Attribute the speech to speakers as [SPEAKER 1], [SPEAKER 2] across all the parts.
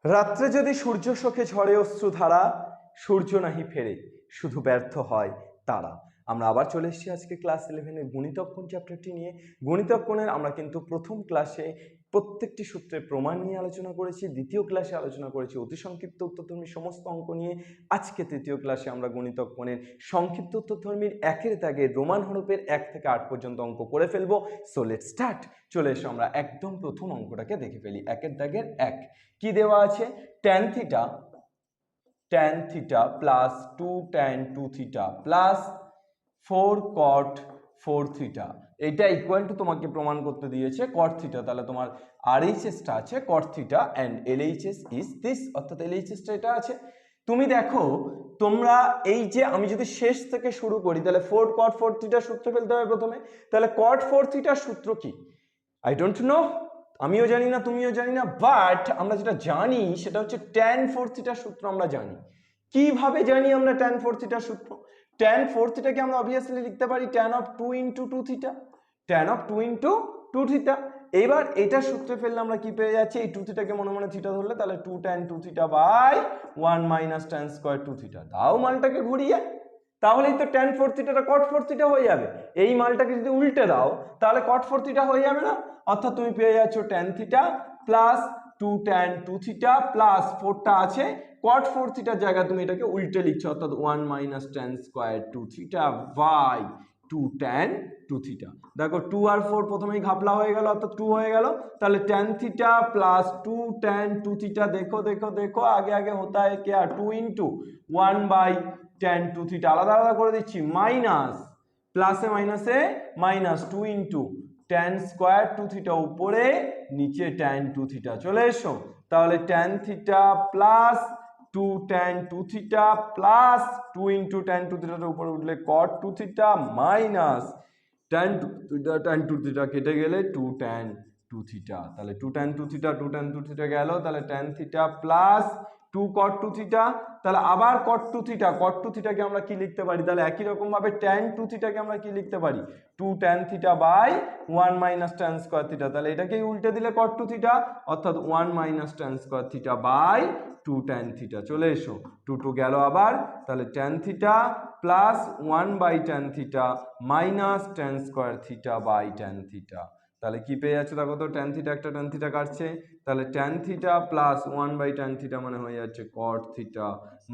[SPEAKER 1] রাত্রে যদি সূর্য শোকে ঝরে অশ্রুধারা, সূর্য নাহি ফেরে, শুধু ব্যর্থ হয় তারা। আমরা আবার চলে এসেছি আজকে ক্লাস 11-এর গণিতক কোণ চ্যাপ্টারটি নিয়ে। গণিতক কোণের আমরা কিন্তু প্রথম ক্লাসে প্রত্যেকটি সূত্রের প্রমাণ নিয়ে আলোচনা করেছি, দ্বিতীয় ক্লাসে আলোচনা করেছি অতি সংক্ষিপ্ত উত্তরধর্মী সমস্ত অঙ্ক নিয়ে। আজকে তৃতীয় ক্লাসে আমরা গণিতক কোণের সংক্ষিপ্ত উত্তরধর্মীর একের দাগের রোমান হরফের 1 থেকে 8 পর্যন্ত অঙ্ক করে ফেলবো। So let's start. চলে এসো আমরা একদম প্রথম অঙ্কটাকে দেখে ফেলি। একের দাগের 1 কি দেওয়া আছে? tan theta plus 2 tan 2 theta plus 4 cot 4 theta, এটা ইকুয়াল টু তোমাকে প্রমাণ করতে দিয়েছে cot theta। তাহলে তোমার RHS টা আছে cot theta and LHS is this, অর্থাৎ LHS টা এটা আছে। তুমি দেখো তোমরা এই যে আমি যদি শেষ থেকে শুরু করি তাহলে 4 cot 4 theta সূত্র ফেলতে হবে প্রথমে। তাহলে cot 4 theta সূত্র কি? আই ডোন্ট নো, আমিও জানি না, তুমিও জানি না, বাট আমরা যেটা জানি সেটা হচ্ছে tan 4 থিটা সূত্র আমরা জানি। কিভাবে জানি আমরা tan 4 থিটা সূত্র? tan 4 থিটাকে আমরা অবভিয়াসলি লিখতে পারি tan of 2 into 2 theta, tan of 2 into 2 theta. এবার এটা সূত্রে ফেললে আমরা কি পেয়ে যাচ্ছি? এই 2 থিটাকে মনে মনে থিটা ধরলে তাহলে 2 tan 2 theta by 1 minus tan square 2 theta. দাও মানটাকে ঘুরিয়ে, তাহলেই তো tan 4 থিটাটা cot 4 থিটা হয়ে যাবে। এই মানটাকে যদি উল্টে দাও তাহলে cot 4 থিটা হয়ে যাবে না? অর্থাৎ তুমি পেয়ে যাচ্ছ tan theta plus 2 tan 2 theta plus 4টা আছে cot 4 থিটার জায়গায় তুমি এটাকে উল্টে লিখছো, অর্থাৎ 1 minus tan square 2 theta by 2 tan 2 theta. দেখো 2 আর 4 প্রথমেই ঘাপলা হয়ে গেল, অর্থাৎ 2 হয়ে গেল। তাহলে tan theta plus 2 tan 2 theta, দেখো দেখো দেখো আগে আগে होता है क्या, 2 into 1 by tan 2 থিটা, আলাদা আলাদা করে দিচ্ছি, মাইনাস প্লাসে মাইনাসে minus 2 into tan square 2 theta উপরে নিচে tan 2 থিটা। চলে এসো, তাহলে tan theta plus 2 tan 2 theta plus 2 into tan 2 থিটার উপরে উঠলে cot 2 theta minus tan 2 theta কেটে গেলে 2 tan 2 থিটা। তাহলে 2 tan 2 থিটা 2 tan 2 থিটা গেল, তাহলে tan theta plus 2 cot 2 theta. তাহলে আবার cot 2 থিটা, cot 2 থিটাকে আমরা কি লিখতে পারি? তাহলে একই রকম ভাবে tan 2 থিটাকে আমরা কি লিখতে পারি? 2 tan theta by 1 minus tan square theta. তাহলে এটাকেই উল্টে দিলে cot 2 থিটা, অর্থাৎ 1 minus tan square theta by 2 tan theta. চলে এসো, 2 2 গেল আবার, তাহলে tan theta plus 1 by tan theta minus tan square theta by tan theta. তাহলে কি পেয়ে যাচ্ছে দেখো তো, tan থিটা একটা tan থিটা কাটছে, তাহলে tan theta plus 1 by tan theta মানে হয়ে যাচ্ছে cot theta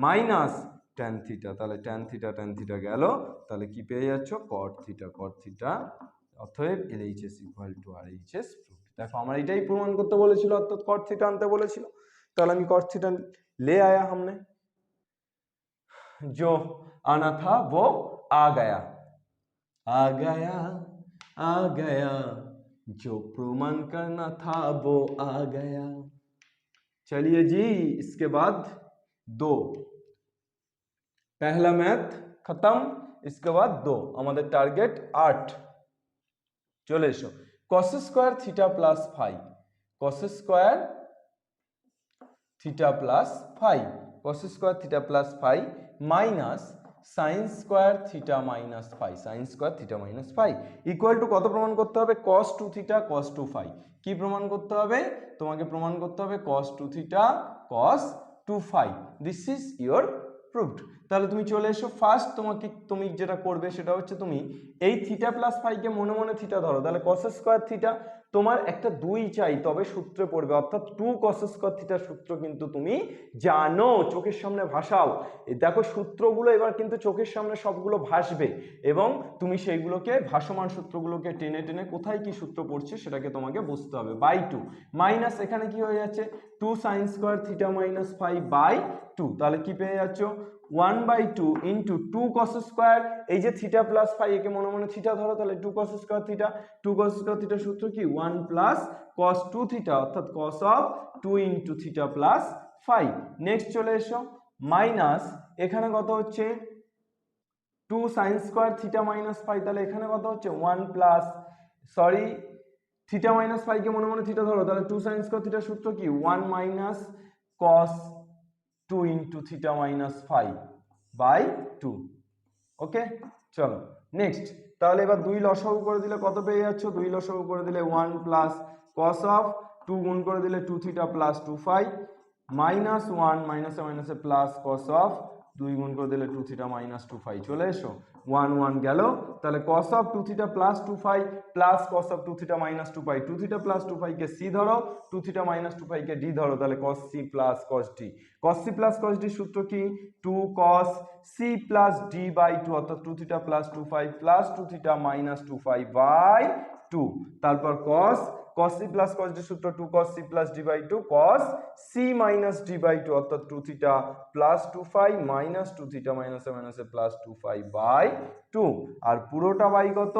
[SPEAKER 1] minus tan theta. তাহলে tan থিটা গেল, তাহলে কি পেয়ে যাচ্ছ? cot theta. অতএব LHS equal to RHS proofed. দেখো আমার এটাই প্রমাণ করতে বলেছিল, অর্থাৎ cot থিটা আনতে বলেছিল। তাহলে আমি cot থিটা ले आया हमने, जो आना था वो आ गया, आ गया आ गया, जो प्रमाण करना था वो आ गया। चलिए जी, इसके बाद 2, पहला मैथ खत्म, इसके बाद 2, আমাদের টার্গেট 8। চলে এসো, cos square theta plus 5, cos square theta plus 5, cos square theta plus 5 minus sin square theta minus 5, sin square theta minus 5 equal to কত প্রমাণ করতে হবে? cos 2 theta cos 2 5। কি প্রমাণ করতে হবে? তোমাকে প্রমাণ করতে হবে cos 2 theta cos 2 5। This is your proved. তাহলে তুমি চলে এসো, ফার্স্ট তুমি যেটা করবে সেটা হচ্ছে তুমি এই থিটা প্লাস 5 কে মনে মনে থিটা ধরো, তাহলে cos স্কয়ার থিটা তোমার একটা 2 চাই তবে সূত্রে পড়বে, অর্থাৎ 2 cos স্কয়ার থিটার সূত্র কিন্তু তুমি জানো, চোখের সামনে ভাসাও। দেখো সূত্রগুলো এবার কিন্তু চোখের সামনে সবগুলো ভাসবে এবং তুমি সেইগুলোকে ভাসমান সূত্রগুলোকে টেনে টেনে কোথায় কি সূত্র পড়ছে সেটাকে তোমাকে বুঝতে হবে। বাই 2 মাইনাস এখানে কি হয়ে যাচ্ছে? 2 sin square theta minus 5 by 2। তাহলে কি পেয়ে যাচ্ছ? 1 বাই 2 ইন্টু 2 cos স্কয়ার, এই যে থিটা প্লাস 5 একে মনে মনে থিটা ধরো, তাহলে 2 cos square theta, 2 cos square থিটার সূত্র কি? 1 প্লাস cos 2 থিটা, অর্থাৎ cos of 2 into theta plus 5। Next চলে এসো, মাইনাস এখানে কত হচ্ছে? 2 sin স্কয়ার থিটা মাইনাস 5, তাহলে এখানে কত হচ্ছে? 1 প্লাস, সরি, থিটা মাইনাস 5 কে মনে মনে থিটা ধরো, তাহলে 2 sin স্কয়ার থিটার সূত্র কি? 1 minus cos 2 into theta minus 5 by 2। Okay, চলো নেক্সট। তাহলে এবার 2 লসাগু করে দিলে কত পেয়ে যাচ্ছ? 2 লসাগু করে দিলে 1 প্লাস cos অফ 2 গুণ করে দিলে 2 থিটা প্লাস 2 5 -1 মাইনাসে মাইনাসে প্লাস cos অফ 2 গুণ করে দিলে 2 থিটা মাইনাস 2 ফাই চলে এসো 1 1 গেল তাহলে cos of 2 theta plus 2 phi plus cos of 2 theta minus 2 pi 2 theta plus 2 phi কে c ধরো 2 থিটা মাইনাস 2 ফাই কে d ধরো তাহলে cos c plus cos d cos c plus cos d সূত্র কি 2 cos c plus d by 2 অর্থাৎ 2 theta plus 2 phi plus 2 theta minus 2 phi by 2 তারপর cos c plus cos d সূত্র 2 cos c plus d by 2 cos c minus d by 2 অর্থাৎ 2 theta plus 2 phi minus 2 theta মাইনাসে মাইনাসে plus 2 phi by 2 আর পুরোটা by কত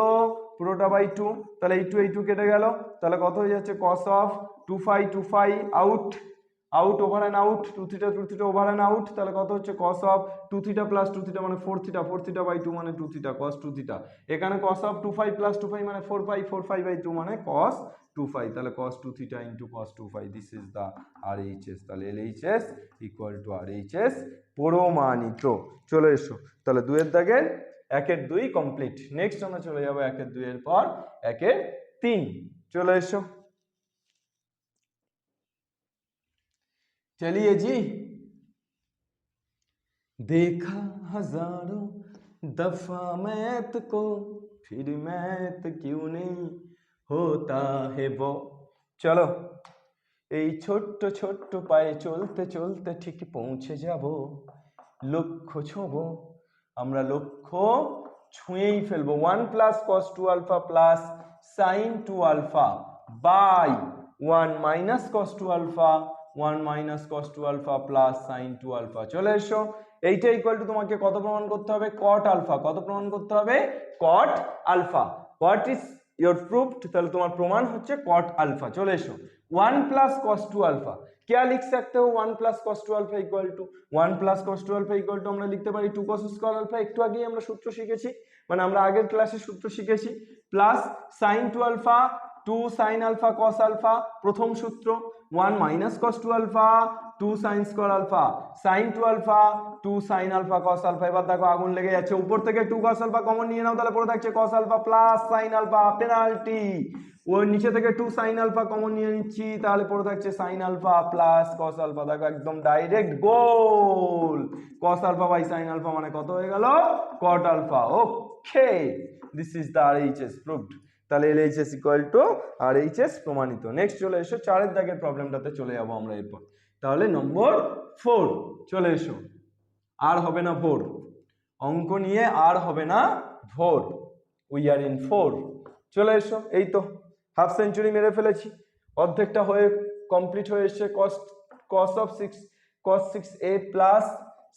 [SPEAKER 1] পুরোটা by 2 তাহলে এই 2 কেটে গেল তাহলে কত হয়ে যাচ্ছে cos of 2 phi out out over and out 2 theta over and out তাহলে কত হচ্ছে cos of 2 theta plus 2 theta মানে 4 থিটা বাই 2 মানে 2 থিটা cos 2 থিটা এখানে cos of 2 phi plus 2 phi মানে 4 ফাই বাই 2 মানে cos 2 ফাই তাহলে cos 2 theta into cos 2 phi this is the RHS তাহলে LHS ইকুয়াল টু RHS প্রমাণিত চলে এসো তাহলে 2 এর দাগের 1 এর 2 কমপ্লিট নেক্সট আমরা চলে যাব 1 এর 2 এর পর 1 এর 3 চলে এসো चलिए जी देखा हजारों दफा मैत को फिर मैत क्यों नहीं होता है वो चलो এই ছোট্ট ছোট্ট পায়ে চলতে চলতে ঠিক পৌঁছে যাব লক্ষ্য ছোঁব আমরা লক্ষ্য ছুঁয়েই ফেলবো 1 plus cos 2 alpha plus sin 2 alpha by 1 minus cos 2 alpha 1 minus cos 2 alpha plus sin 2 alpha চলে এসো এইটা ইকুয়াল টু তোমাকে কত প্রমাণ করতে হবে cot আলফা কত প্রমাণ করতে হবে cot alpha what is your proofed তাহলে তোমার প্রমাণ হচ্ছে cot আলফা চলে এসো 1 প্লাস cos 2 আলফা क्या लिख सकते हो 1 plus cos 2 alpha equal to 1 plus cos 2 alpha equal to আমরা লিখতে পারি 2 cos স্কয়ার আলফা একটু আগেই আমরা সূত্র শিখেছি মানে আমরা আগের ক্লাসে সূত্র শিখেছি plus sin 2 alpha 2 sin alpha cos alpha প্রথম সূত্র 1 minus cos 2 alpha 2 sin square alpha sin 2 alpha 2 sin alpha cos alpha এবার দেখো আগুন লেগে যাচ্ছে উপর থেকে 2 cos আলফা কমন নিয়ে নাও তাহলে পড়ে থাকছে cos alpha plus sin alpha penalty ওই নিচে থেকে 2 sin আলফা কমন নিয়ে নিচ্ছি তাহলে পড়ে থাকছে sin alpha plus cos alpha দেখো একদম direct goal cos alpha by sin alpha মানে কত হয়ে গেল cot alpha okay this is the RHS proved তাহলে LHS ইকুয়াল টু RHS প্রমাণিত নেক্সট চলে এসো 4 এর দাগের প্রবলেমটাতে চলে যাব আমরা এরপর তাহলে নম্বর 4 চলে এসো আর হবে না ভোর অঙ্ক নিয়ে আর হবে না ভোর উই আর ইন 4 চলে এসো এই তো হাফ সেঞ্চুরি মেরে ফেলেছি অর্ধেকটা হয়ে কমপ্লিট হয়ে এসেছে cos 6a plus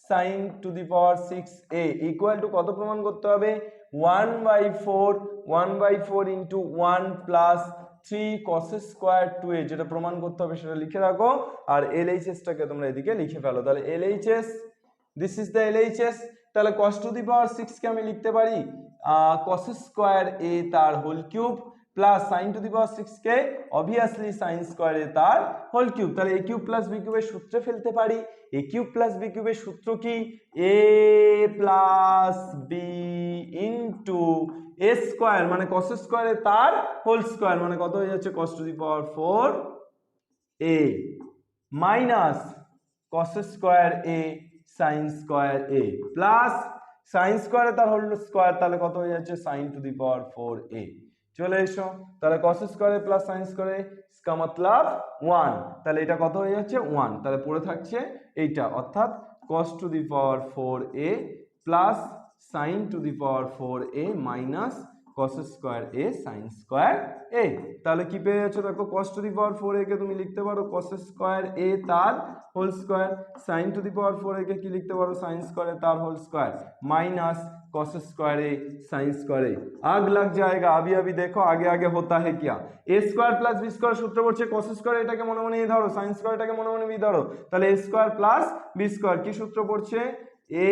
[SPEAKER 1] sin to the power 6a equal to কত প্রমাণ করতে হবে 1/4 into 1 plus 3 cos square 2a যেটা প্রমাণ করতে হবে সেটা লিখে রাখো আর LHS টাকে তোমরা এদিকে লিখে ফেলো তাহলে LHS this is the LHS তাহলে cos টু দি পাওয়ার 6 কে আমি লিখতে পারি cos স্কয়ার a তার whole cube plus sin to the power 6 কে obviously sin স্কয়ার a তার হোল কিউব তাহলে a কিউব প্লাস b কিউবের সূত্রে ফেলতে পারি a কিউব প্লাস b কিউবের সূত্র কি a প্লাস b ইনটু a স্কয়ার মানে cos স্কয়ার a তার হোল স্কয়ার মানে কত হয়ে যাচ্ছে cos to the power 4 a minus cos square a sin square a plus sin square a তার হোল স্কয়ার তাহলে কত হয়ে যাচ্ছে sin to the power 4a চলে এসো তাহলে cos square a plus sin square a इसका मतलब 1 তাহলে এটা কত হয়ে যাচ্ছে 1 তাহলে পড়ে থাকছে এইটা অর্থাৎ cos to the power 4a plus sin to the power 4a minus cos square a sin square a তাহলে কি পেয়ে যাচ্ছ দেখো cos to the power 4a কে তুমি লিখতে পারো cos স্কয়ার a তার whole square sin to the power 4a কে কি লিখতে পারো sin স্কয়ার a তার whole square minus cos square a sin square a आग लग जाएगा अभी अभी देखो आगे आगे होता है क्या a square plus b square सूत्र পড়ছে cos স্কয়ার এটাকে মনে মনে ধরো sin স্কয়ার এটাকে মনে মনে b ধরো তাহলে a square plus b square কি সূত্র পড়ছে a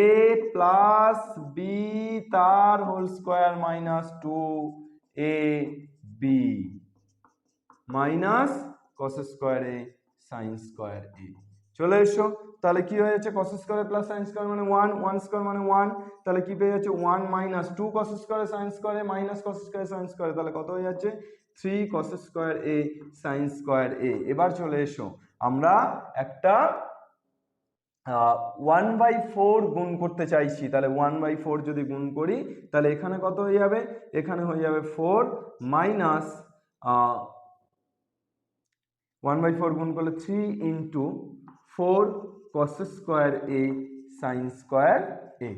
[SPEAKER 1] প্লাস b তার whole square minus 2ab minus cos square a sin square a চলে এসো তাহলে কি হয়ে যাচ্ছে cos square plus sin square মানে 1 স্কয়ার মানে 1 তাহলে কি পেয়ে যাচ্ছে 1 minus 2 cos square sin square minus cos square sin square তাহলে কত হয়ে যাচ্ছে 3 cos square a sin square a এবার চলে এসো আমরা একটা 1/4 গুণ করতে চাইছি, তাহলে 1/4 যদি গুণ করি তাহলে এখানে কত হয়ে যাবে, এখানে হয়ে যাবে 4 মাইনাস 1/4 গুণ করলে 3 into 4 cos square a sin square a।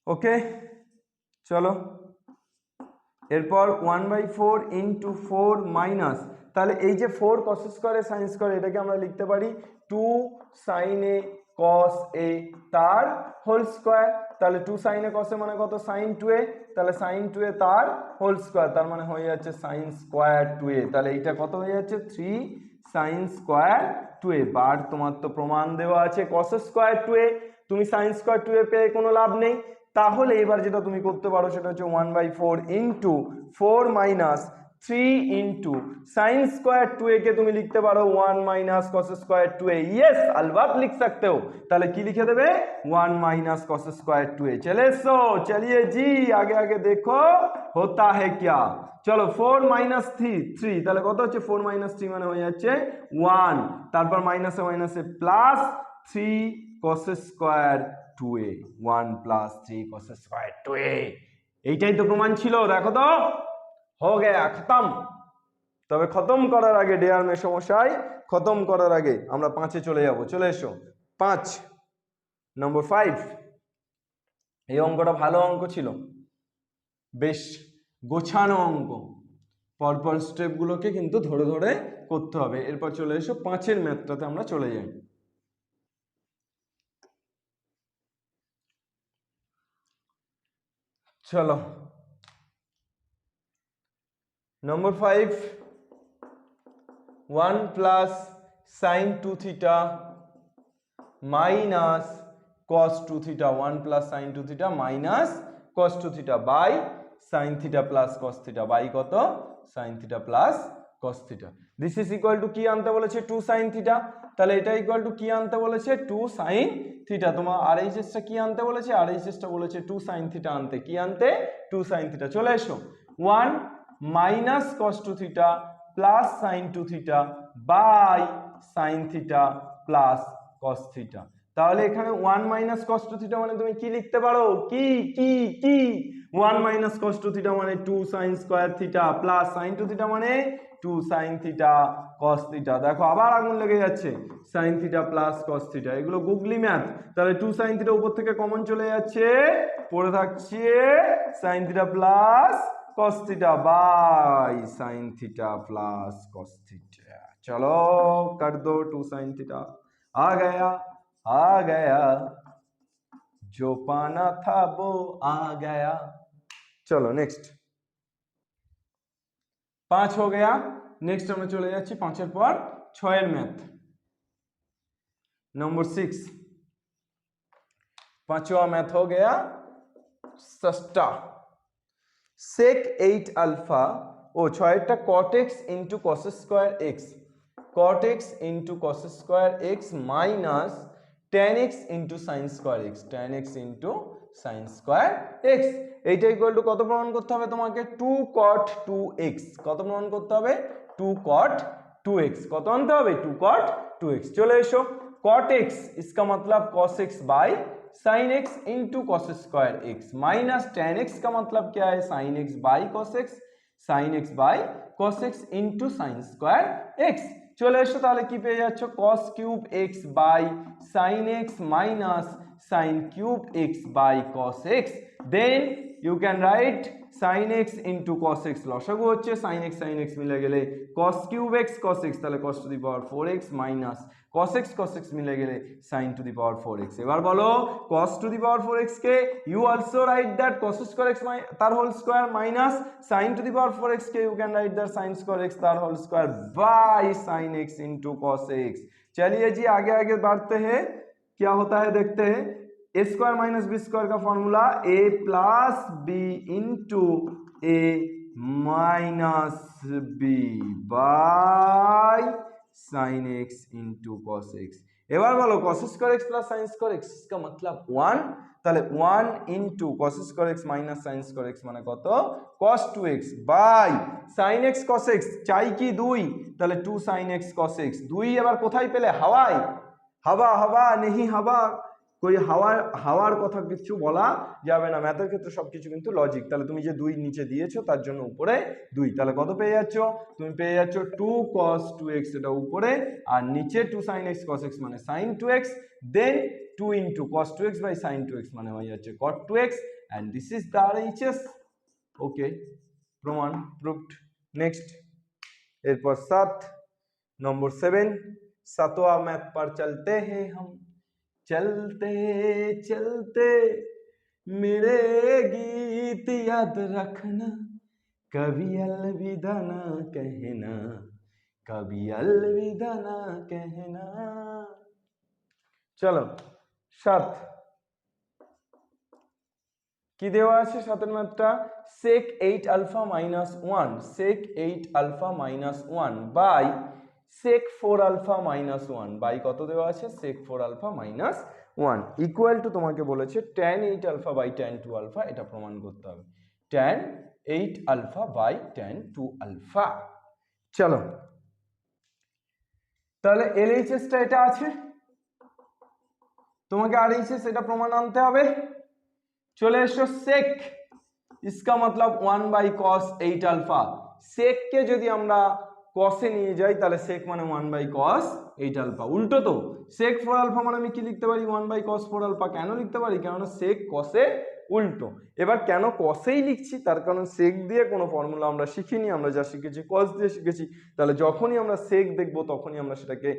[SPEAKER 1] ওকে, চলো এরপর 1/4 ইন্টু 4 মাইনাস, তাহলে এই যে 4 cos স্কোয়ার sin স্কোয়ার এটাকে আমরা লিখতে পারি 2 sin a cos a তার হোল স্কোয়ার। তাহলে 2 sin a cos a মানে কত, sin 2a, তাহলে sin 2a তার হোল স্কোয়ার, তার মানে হয়ে যাচ্ছে sin স্কোয়ার 2a। তাহলে এইটা কত হয়ে যাচ্ছে 3 sin স্কোয়ার 2a। বার তোমার তো প্রমাণ দেওয়া আছে cos স্কোয়ার 2a, তুমি sin স্কোয়ার 2a পেয়ে কোনো লাভ নেই। তাহলে এবার যেটা তুমি করতে পারো সেটা হচ্ছে 1/4 into 4 minus 3 into sin square 2a के তুমি লিখতে পারো 1 minus cos square 2a। Yes अलबत्त लिख सकते हो। তাহলে কি লিখে দেবে 1 माइनस cos स्क्वायर 2a। चले सो चलिए जी आगे आगे देखो होता है क्या। চলো 4 মাইনাস 3 তাহলে কত হচ্ছে 4 মাইনাস 3 মানে হয়ে যাচ্ছে 1, তারপর মাইনাসে মাইনাসে plus 3 cos square 2a, 1 plus 3 cos square 2a। এইটাই তো প্রমাণ ছিল, দেখো তো हो गया खत्म। তবে খতম করার আগে ডেয়ার মে সমস্যায় খতম করার আগে আমরা 5 এ চলে যাব। চলে এসো 5 নম্বর 5। এই অঙ্কটা ভালো অঙ্ক ছিল, বেশ গোছানো অঙ্ক, পরপর স্টেপগুলোকে কিন্তু ধরে ধরে করতে হবে। এরপর চলে এসো 5 এর ম্যাথটাতে আমরা চলে যাই। চলো number 5, 1 plus sin 2 theta minus cos 2 theta, 1 plus sin 2 theta minus cos 2 theta by sin theta plus cos theta by কত sin theta plus cos theta. This is equal to কি আনতে বলেছে 2 sin থিটা, তাহলে এটা equal to কি আনতে বলেছে 2 sin theta. তোমার আরএইচএস টা কি আনতে বলেছে, আরএইচএস টা বলেছে 2 sin থিটা আনতে, কি আনতে 2 sin থিটা। চলে এসো 1 minus cos 2 theta plus sin 2 theta by sin theta plus cos theta. তাহলে এখানে 1 মাইনাস cos 2 থিটা মানে তুমি কি লিখতে পারো, কি কি কি 1 মাইনাস cos 2 থিটা মানে 2 sin square theta plus sin 2 theta মানে 2 sin থিটা cos থিটা। দেখো আবার আগুন লেগে যাচ্ছে, sin theta plus cos theta, এগুলো গুগলি ম্যাথ। তাহলে 2 sin থিটা উপর থেকে কমন চলে যাচ্ছে, পড়ে থাকছে sin theta plus cos theta by sin theta plus cos theta. चलो कर दो 2 sin थीटा, आ गया जो पाना था वो आ गया। चलो नेक्स्ट 5 हो गया। नेक्स्ट আমরা চলে যাচ্ছি 5 এর পর 6 এর ম্যাথ नंबर 6। पांचवा मैथ हो गया षष्ठा sec 8 अल्फा ओ 6টা cot x into cos square x, cot x into cos square x minus tan x into sin square x, tan x into sin square x। এইটা ইকুয়াল টু কত প্রমাণ করতে হবে তোমাকে 2 cot 2x। কত প্রমাণ করতে হবে 2 cot 2x। কত আনতে হবে 2 cot 2x। চলে এসো cot x इसका मतलब cos x by sin x into cos square x minus tan x का मतलब क्या है sin x by cos x, sin x by cos x into sin square x। চলে এসো তাহলে কি পেয়ে যাচ্ছ cos cube x by sin x minus sin cube x by cos x। Then you can write sin x into cos x, লসাগু হচ্ছে sin x মিলে গেলে cos cube x cos x, তাহলে cos to the power 4x minus cos x মিলে গেলে sin to the power 4x। এবার বলো cos to the power 4x কে you also write that cos square x তার whole square minus sin to the power 4x के you can write that sin square x तार whole square by sin x into cos x। चलिए जी आगे आगे बढ़ते हैं, क्या होता है देखते हैं। A square minus B square का formula a plus B into A minus B by sin x into cos x। এবার বলো cos square x plus sin square x का मतलब 1, তাহলে 1 into cos square x minus sin square x মানে কত cos 2x by sin x cos x চাই কি 2, তাহলে 2 sin x cos x 2 এবার কোথায় পেলে হাওয়ায়, হাওয়া হাওয়া নেহি হাওয়া, কই হাওয়ার কথা কিছু বলা যাবে না, ম্যাথের ক্ষেত্রে সবকিছু কিন্তু লজিক। তাহলে তুমি যে 2 নিচে দিয়েছো তার জন্য উপরে 2, তাহলে কত পেয়ে যাচ্ছ তুমি পেয়ে যাচ্ছ 2 cos 2x এটা উপরে আর নিচে 2 sin x cos x মানে sin 2x, then 2 into cos 2x by sin 2x মানে হয়ে যাচ্ছে cot 2x and this is the RHS। ওকে, প্রমাণ প্রুভড। নেক্সট এরপর 7 नंबर 7 सातवां मैथ पर चलते हैं हम, चलते चलते मेरे गीत याद रखना, कभी अलविदा ना कहना, कभी अलविदा ना कहना। चलो 7 কি দেওয়া আছে 7 ম্যাথটা sec 8 alpha minus 1 sec 8 alpha minus 1 by sec 4 alpha minus 1 by কত দেওয়া আছে sec 4 alpha minus 1 equal to তোমাকে বলেছে tan 8 alpha by tan 2 alpha, এটা প্রমাণ করতে হবে tan 8 alpha by tan 2 alpha। চলো তাহলে LHS টা এটা আছে, তোমাকে RHS এটা প্রমাণ আনতে হবে। চলে এসো sec, इसका मतलब 1 by cos 8 alpha, sec কে যদি আমরা cos এ নিয়ে যাই তাহলে sec মানে 1 by cos 8 alpha, উল্টো তো sec 4 alpha মানে আমি কি লিখতে পারি 1 by cos 4 alpha, কেন লিখতে পারি কারণ sec cos এ উল্টো। এবার কেন cos এই লিখছি তার কারণ sec দিয়ে কোনো ফর্মুলা আমরা শিখিনি, আমরা যা শিখেছি cos দিয়ে শিখেছি, তাহলে যখনই আমরা sec দেখব তখনই আমরা সেটাকে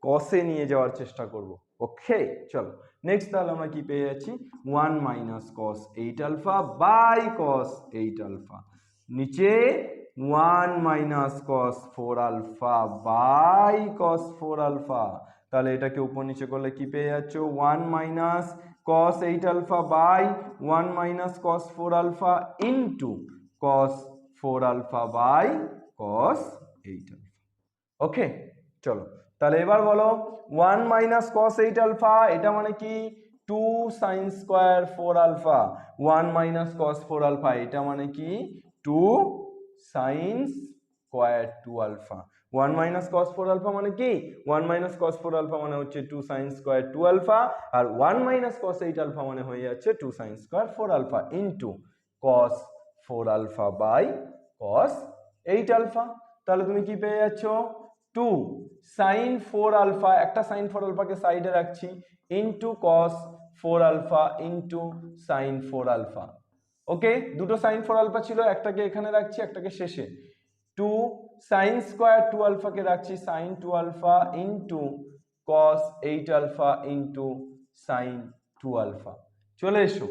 [SPEAKER 1] cos এ নিয়ে যাওয়ার চেষ্টা করব। ওকে চলো নেক্সট তাহলে আমরা কি পেয়ে যাচ্ছি 1 minus cos 8 alpha by cos 8 alpha, নিচে 1 minus cos 4 alpha by cos 4 alpha, তাহলে এটাকে উপর নিচে করলে কি পেয়ে যাচ্ছ 1 minus cos 8 alpha by 1 minus cos 4 alpha into cos 4 alpha by cos 8 alpha। ওকে চলো তাহলে এবার বলো 1 minus cos 8 alpha এটা মানে কি 2 sin square 4 alpha, 1 minus cos 4 alpha এটা মানে কি 2 sin square 2 alpha, 1 minus cos 4 alpha মানে কি 1 minus cos 4 alpha মানে হচ্ছে 2 sin square 2 alpha আর 1 minus cos 8 alpha মানে হয়ে যাচ্ছে 2 sin square 4 alpha into cos 4 alpha by cos 8 alpha। তাহলে তুমি কি পেয়ে যাচ্ছ 2 sin 4 alpha, একটা sin 4 alpha কে সাইডে রাখছি into cos 4 alpha into sin 4 alpha। ওকে দুটো sin 4 alpha ছিল, একটাকে এখানে রাখছি একটাকে শেষে, 2 sin square 2 alpha কে রাখছি sin 2 alpha into cos 8 alpha into sin 2 alpha। চলে এসো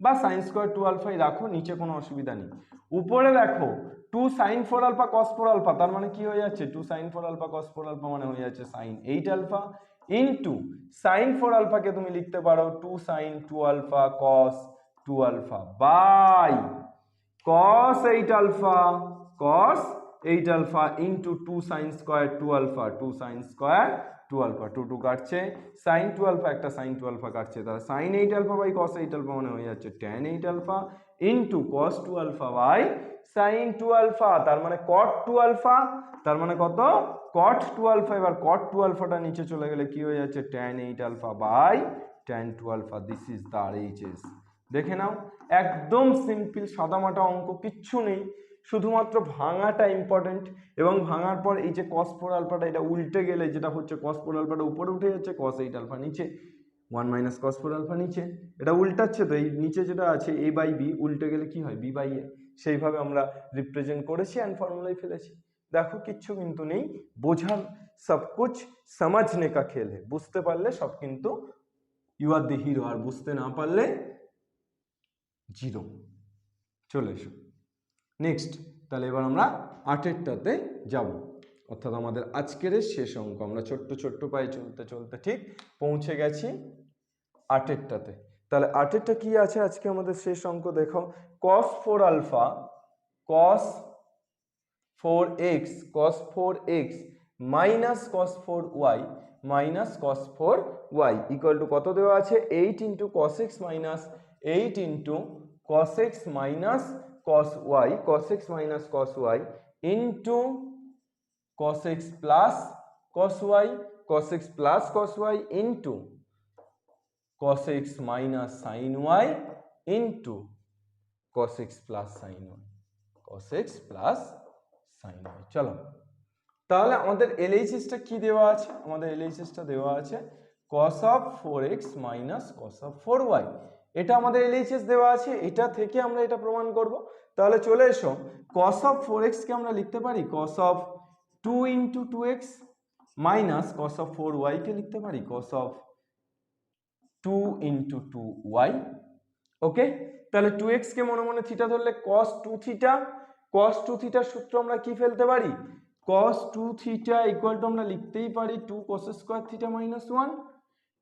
[SPEAKER 1] বা sin square 2 alpha রাখো, নিচে কোনো অসুবিধা নেই। উপরে দেখো 2 sin 4 alpha cos 4 alpha তার মানে কি হয়ে যাচ্ছে 2 sin 4 alpha cos 4 alpha মানে হয়ে যাচ্ছে sin 8 alpha into sin 4 alpha কে তুমি লিখতে পারো 2 sin 2 alpha cos 2 alpha by cos 8 alpha cos 8 alpha into 2 sin square 2 alpha 2 sin square 2 alpha 2 2 কাটছে sin 2 alpha একটা sin 2 alpha কাটছে, তাহলে sin 8 alpha by cos 8 alpha মানে হয়ে যাচ্ছে tan 8 alpha into cos 2 alpha by sin 2 alpha তার মানে cot 2 alpha, তার মানে কত cot 2 alpha, এবার cot 2 alpha টা নিচে চলে গেলে কি হয়ে যাচ্ছে tan 8 alpha by tan 2 alpha, this is the RHS। দেখে নাও একদম সিম্পল সাদামাটা অঙ্ক, কিচ্ছু নেই, শুধুমাত্র ভাঙাটা ইম্পর্টেন্ট এবং ভাঙার পর এই যে cos 4 আলফাটা এটা উল্টে গেলে যেটা হচ্ছে cos 4 আলফাটা উপরে উঠে যাচ্ছে, cos 8 আলফা নিচে, 1 মাইনাস cos 4 আলফা নিচে, এটা উল্টাচ্ছে তো এই নিচে যেটা আছে a বাই বি উল্টে গেলে কি হয় b বাই a, সেইভাবে আমরা রিপ্রেজেন্ট করেছি অ্যান্ড ফর্মুলায় ফেলেছি। দেখো কিচ্ছু কিন্তু নেই, বোঝার সব কুছ সমঝনে কা খেল है, বুঝতে পারলে সব কিন্তু ইউ আর দি হিরো, আর বুঝতে না পারলে জিরো। চলে এসো নেক্সট, তাহলে এবার আমরা 8টাতে যাব, অর্থাৎ আমাদের আজকের শেষ অঙ্ক। আমরা ছোট্ট ছোট্ট পায়ে চলতে চলতে ঠিক পৌঁছে গেছি 8টাতে। তাহলে 8টা কি আছে আজকে আমাদের শেষ অঙ্ক দেখো, cos 4 alpha cos 4x minus cos 4y minus cos 4y equal to কত দেওয়া আছে 8 into cos x minus 8 into cos x minus cos y cos x minus cos y into cos x plus cos y cos x plus cos y into cos x minus sin y into cos x plus sin y cos x plus sin y চলো তাহলে আমাদের LHS টা কি দেওয়া আছে আমাদের LHS টা দেওয়া আছে cos of 4x minus cos of 4y এটা আমাদের LHS দেওয়া আছে এটা থেকে আমরা এটা প্রমাণ করব তাহলে চলে এসো cos of 4x কে আমরা লিখতে পারি cos of 2 into 2x minus cos of 4y কে লিখতে পারি cos of 2 into 2y ওকে তাহলে 2x কে মনে মনে থিটা ধরলে cos 2 থিটা cos 2 থিটার সূত্র আমরা কি ফেলতে পারি cos 2 থিটা ইকুয়াল টু আমরা লিখতেই পারি 2 cos square theta minus 1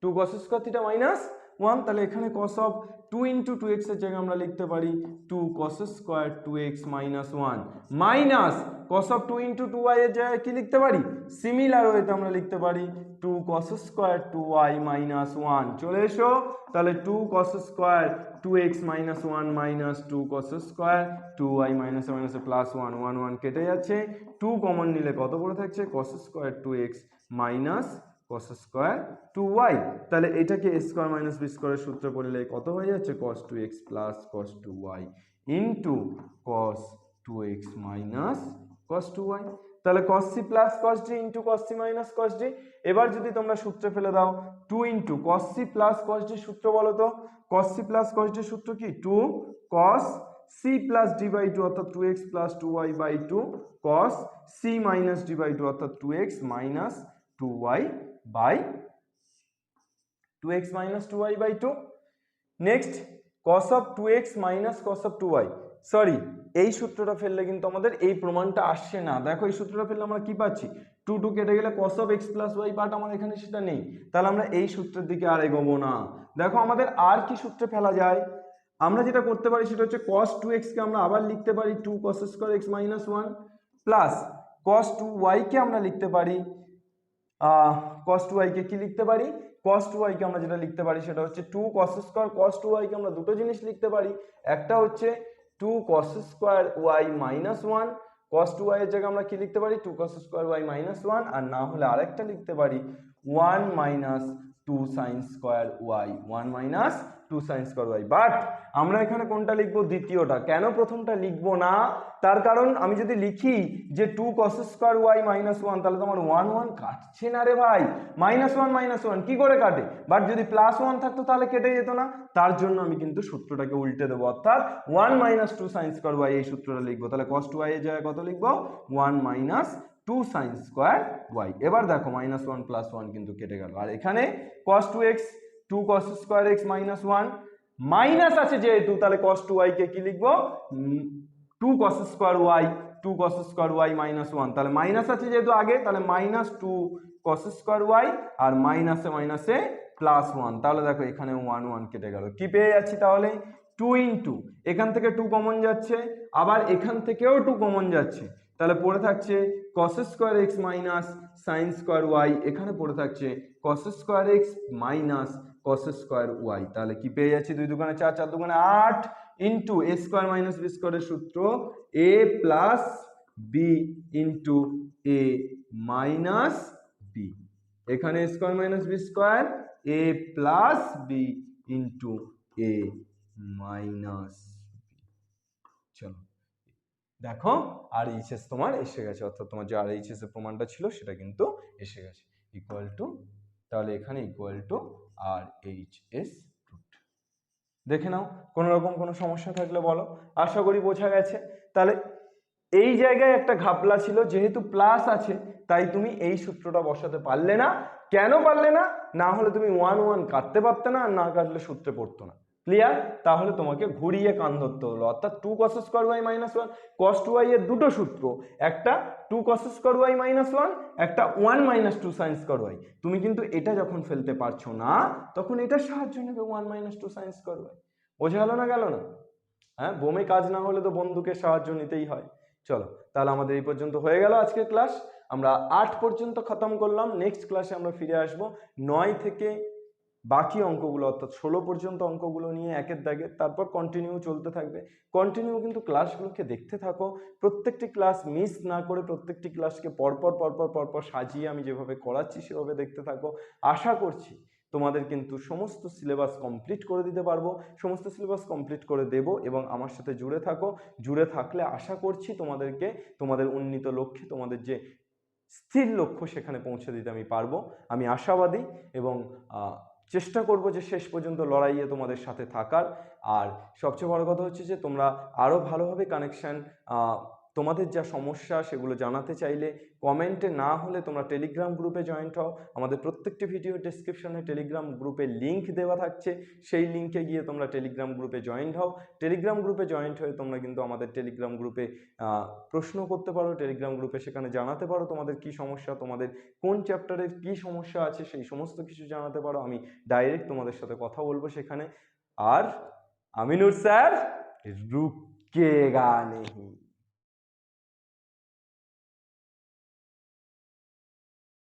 [SPEAKER 1] 2 cos square theta minus 1 তাহলে এখানে cos of 2 into 2x এর জায়গায় আমরা লিখতে পারি 2 cos square 2x minus 1 minus cos of 2 into 2y এর জায়গায় কি লিখতে পারি সিমিলার ওয়েতে আমরা লিখতে পারি 2 cos স্কয়ার 2y minus 1 চলে এসো তাহলে 2 cos square 2x minus 1 minus 2 cos square 2y minus plus 1 1 1 কেটে যাচ্ছে 2 কমন নিলে কত পড়ে থাকছে cos square 2x minus cos square 2y তাহলে এটাকে a স্কয়ার মাইনাস b স্কয়ারের সূত্র পড়লে কত হয়ে যাচ্ছে cos 2x plus cos 2y into cos 2x minus cos 2y তাহলে cos c plus cos d into cos c minus cos d এবার যদি তোমরা সূত্রে ফেলে দাও 2 into cos c plus cos d সূত্র বলো তো cos c plus cos d সূত্র কি 2 cos c plus d by 2 অর্থাৎ 2x plus 2y by 2 cos c minus d by 2 অর্থাৎ 2x minus 2y by 2x minus 2y by 2 next cos of 2x minus cos of 2y sorry এই সূত্রটা ফেললে কিন্তু আমাদের এই প্রমাণটা আসছে না দেখো এই সূত্রটা ফেললে আমরা কি পাচ্ছি 2 2 কেটে গেলে cos of x plus y part আমাদের এখানে সেটা নেই তাহলে আমরা এই সূত্রের দিকে আর এগোবো না দেখো আমাদের আর কি সূত্রে ফেলা যায় আমরা যেটা করতে পারি সেটা হচ্ছে cos 2x কে আমরা আবার লিখতে পারি 2 cos square x minus 1 plus cos 2y কে আমরা লিখতে পারি cos 2y কে কি লিখতে পারি cos 2y কে আমরা যেটা লিখতে পারি সেটা হচ্ছে 2 cos স্কয়ার cos 2y কে আমরা দুটো জিনিস লিখতে পারি একটা হচ্ছে 2 cos square y minus 1 cos 2y এর জায়গায় আমরা কি লিখতে পারি 2 cos স্কয়ার y minus 1 আর না হলে আরেকটা লিখতে পারি 1 minus 2 sin square y 1 minus 2 sin square y but আমরা এখানে কোনটা লিখবো দ্বিতীয়টা কেন প্রথমটা লিখবো না তার কারণ আমি যদি লিখি যে 2 cos স্কয়ার y minus 1 তাহলে তো আমার 1 1 কাটছে না রে ভাই minus 1 কি করে কাটে বাট যদি প্লাস 1 থাকতো তাহলে কেটে যেত না তার জন্য আমি কিন্তু সূত্রটাকে উল্টে দেবো অর্থাৎ 1 minus 2 sin স্কয়ার y এই সূত্রটা লিখবো তাহলে cos 2y এর জায়গায় কত লিখবো 1 minus 2 sin স্কয়ার y এবার দেখো -1 plus 1 কিন্তু কেটে গেল আর এখানে cos 2x 2 cos square x minus 1 minus আছে যেহেতু তাহলে cos 2y কে কি লিখবো 2 cos square y 2 cos square y minus 1 তাহলে মাইনাস আছে যেহেতু আগে তাহলে -2 cos স্কয়ার y আর মাইনাসে প্লাস 1 তাহলে দেখো এখানে 1 1 কেটে গেল কি পেয়ে যাচ্ছি তাহলে 2 ইনটু এখান থেকে 2 কমন যাচ্ছে আবার এখান থেকেও 2 কমন যাচ্ছে তাহলে পড়ে থাকছে cos square x minus sin square y এখানে পড়ে থাকছে cos square x minus cos square y তাহলে কি পেয়ে যাচ্ছি 2 দুগুণে 4 4 দুগুণে 8 into a square minus b স্কয়ারের সূত্র a প্লাস b into a minus b এখানে a square minus b square a প্লাস b into a minus b চলো দেখো আর এইচএস তোমার এসে গেছে অর্থাৎ তোমার যে আর এইচএস এর প্রমাণটা ছিল সেটা কিন্তু এসে গেছে ইকুয়াল টু তাহলে এখানে equal to RHS root দেখে নাও কোনো রকম কোনো সমস্যা থাকলে বলো আশা করি বোঝা গেছে তাহলে এই জায়গায় একটা ঘাপলা ছিল যেহেতু প্লাস আছে তাই তুমি এই সূত্রটা বসাতে পারলে না কেন পারলে না না হলে তুমি 1 1 কাটতে পারতে না আর না কাটলে সূত্রে পড়তো না ক্লিয়ার তাহলে তোমাকে ঘুরিয়ে কান ধরতে হলো অর্থাৎ 2 cos square y minus 1 cos 2y এর দুটো সূত্র একটা 2 cos স্কয়ার y minus 1 একটা 1 minus 2 sin স্কয়ার y তুমি কিন্তু এটা যখন ফেলতে পারছো না তখন এটা সাহায্য নেবে 1 minus 2 sin স্কয়ার y বোঝা গেল না হ্যাঁ বোমে কাজ না হলে তো বন্দুকের সাহায্য নিতেই হয় চলো তাহলে আমাদের এই পর্যন্ত হয়ে গেল আজকের ক্লাস আমরা 8 পর্যন্ত খতম করলাম। নেক্সট ক্লাসে আমরা ফিরে আসব 9 থেকে বাকি অঙ্কগুলো অর্থাৎ 16 পর্যন্ত অঙ্কগুলো নিয়ে একের দাগে, তারপর কন্টিনিউ চলতে থাকবে। কন্টিনিউ কিন্তু ক্লাসগুলোকে দেখতে থাকো, প্রত্যেকটি ক্লাস মিস না করে প্রত্যেকটি ক্লাসকে পরপর সাজিয়ে আমি যেভাবে করাচ্ছি সেভাবে দেখতে থাকো। আশা করছি তোমাদের কিন্তু সমস্ত সিলেবাস কমপ্লিট করে দিতে পারবো, সমস্ত সিলেবাস কমপ্লিট করে দেব, এবং আমার সাথে জুড়ে থাকো। জুড়ে থাকলে আশা করছি তোমাদেরকে তোমাদের উন্নীত লক্ষ্যে, তোমাদের যে স্থির লক্ষ্য সেখানে পৌঁছে দিতে আমি পারবো। আমি আশাবাদী এবং চেষ্টা করব যে শেষ পর্যন্ত লড়াইয়ে তোমাদের সাথে থাকার। আর সবচেয়ে বড় কথা হচ্ছে যে তোমরা আরও ভালোভাবে কানেকশান, তোমাদের যা সমস্যা সেগুলো জানাতে চাইলে কমেন্টে, না হলে তোমরা টেলিগ্রাম গ্রুপে জয়েন্ট হও। আমাদের প্রত্যেকটি ভিডিও ডেসক্রিপশনে টেলিগ্রাম গ্রুপের লিঙ্ক দেওয়া থাকছে, সেই লিঙ্কে গিয়ে তোমরা টেলিগ্রাম গ্রুপে জয়েন্ট হও। টেলিগ্রাম গ্রুপে জয়েন্ট হয়ে তোমরা কিন্তু আমাদের টেলিগ্রাম গ্রুপে প্রশ্ন করতে পারো, টেলিগ্রাম গ্রুপে সেখানে জানাতে পারো তোমাদের কি সমস্যা, তোমাদের কোন চ্যাপ্টারের কি সমস্যা আছে সেই সমস্ত কিছু জানাতে পারো। আমি ডাইরেক্ট তোমাদের সাথে কথা বলবো সেখানে। আর আমিনুর স্যার রুকেগা নেহি।